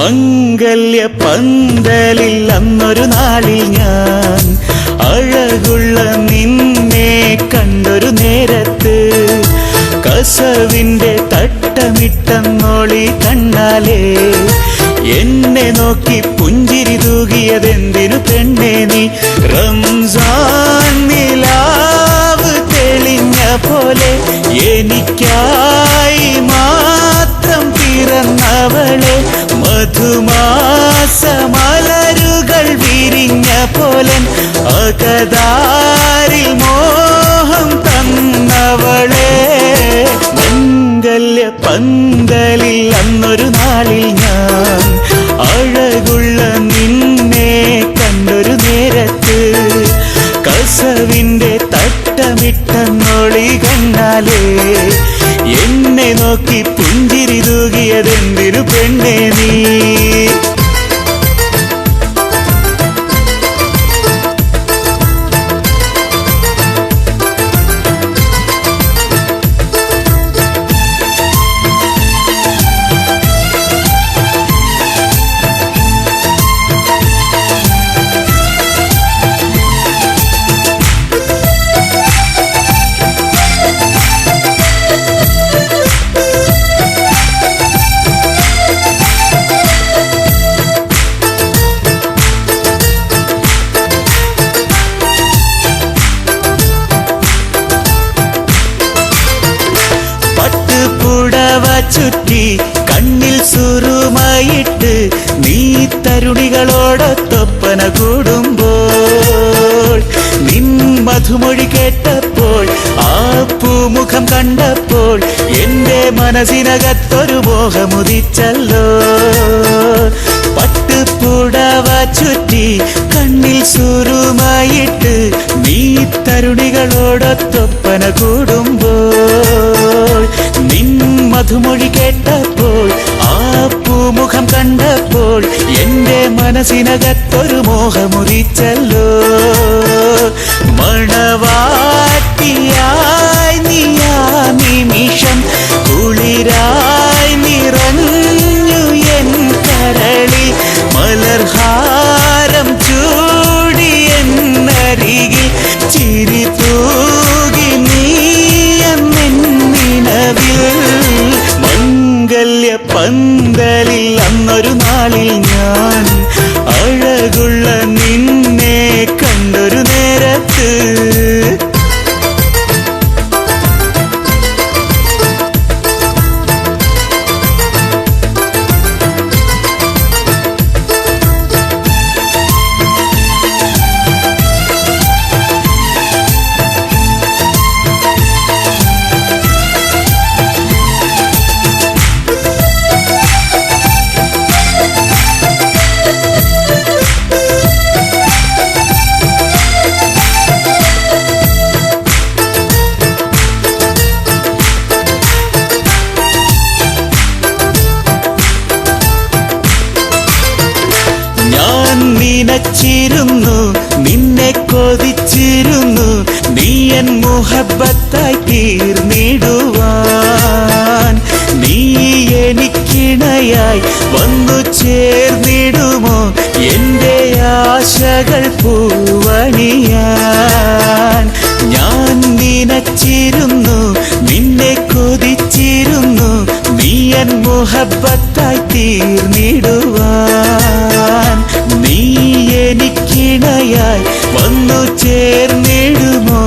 മംഗല്യ പന്തലിൽ അന്നൊരു നാളിൽ ഞാൻ അഴകുള്ള നിന്നെ കണ്ടൊരു നേരത്ത് കസവിന്റെ തട്ടമിട്ടെന്നോളി കണ്ണാലേ എന്നെ നോക്കി പുഞ്ചിരി തൂകിയതെന്തിനു പെണ്ണേ നീ റംസാൻ നിലാവ് തെളിഞ്ഞ പോലെ എനിക്കായി മാത്രം പിറന്നവളെ മധുമാസമലരുകൾ വിരിഞ്ഞ പോലെ അകതാരിൽ മോഹം തന്നവളെ മംഗല്യ പന്തലിൽ അന്നൊരു നാളിൽ ഞാൻ അഴകുള്ള നിന്നെ കണ്ടൊരു നേരത്ത് കസവിന്റെ തട്ടമിട്ടെന്നോളി കണ്ണാലേ എന്നെ നോക്കി പുഞ്ചിരി തൂകിയതെന്തിനു പെണ്ണേ നീ ചുറ്റി കണ്ണിൽ സുറുമായിട്ട് നീ തരുണികളോടൊത്തൊപ്പന കൂടുമ്പോൾ നിൻ മധുമൊഴി കേട്ടപ്പോൾ ആ പൂമുഖം കണ്ടപ്പോൾ എന്റെ മനസ്സിനകത്തൊരു മോഹമുദിച്ചല്ലോ പട്ടുപുടവ ചുറ്റി കണ്ണിൽ സുറുമായിട്ട് നീ തരുണികളോടൊത്തൊപ്പന കൂടുമ്പോൾ നിൻ മധുമൊഴി കേട്ടപ്പോൾ ആ പൂമുഖം കണ്ടപ്പോൾ എന്റെ മനസ്സിനകത്തൊരു മോഹമുദിച്ചല്ലോ മണവാട്ടിയായി നീയാ നിമിഷം കുളിരായി നിറഞ്ഞു എൻ കരളിൽ മലർഹാരം ചൂടി എന്നരികിൽ ചിരി തൂകി നീ നിലവിൽ മംഗല്യ പന്തലിൽ അന്നൊരു നാളിൽ ഞാൻ അഴകുള്ള നിന്നെ കണ്ടൊരു നേരത്ത് നിനച്ചിരുന്നു നിന്നെ കൊതിച്ചിരുന്നു നീ എൻ മുഹബത്തായി തീർന്നിടുവാൻ നീ എനിക്കിണയായി വന്നു ചേർന്നിടുമോ എന്റെ ആശകൾ പൂവണിയാൻ ഞാൻ നിനച്ചിരുന്നു നിന്നെ കൊതിച്ചിരുന്നു നീ എൻ മുഹബത്തായി തീർന്നിടുവാൻ നീ എനിക്കിണയായി വന്നു ചേർന്നിടുമോ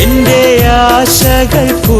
എന്റെ ആശകൾ പൂ